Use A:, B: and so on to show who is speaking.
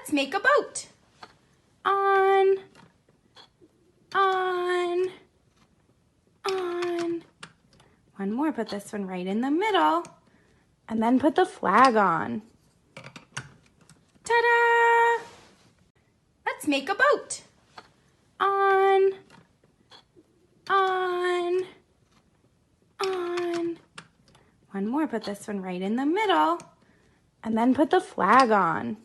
A: Let's make a boat. On. One more, put this one right in the middle. And then put the flag on. Ta-da! Let's make a boat. On. One more, put this one right in the middle. And then put the flag on.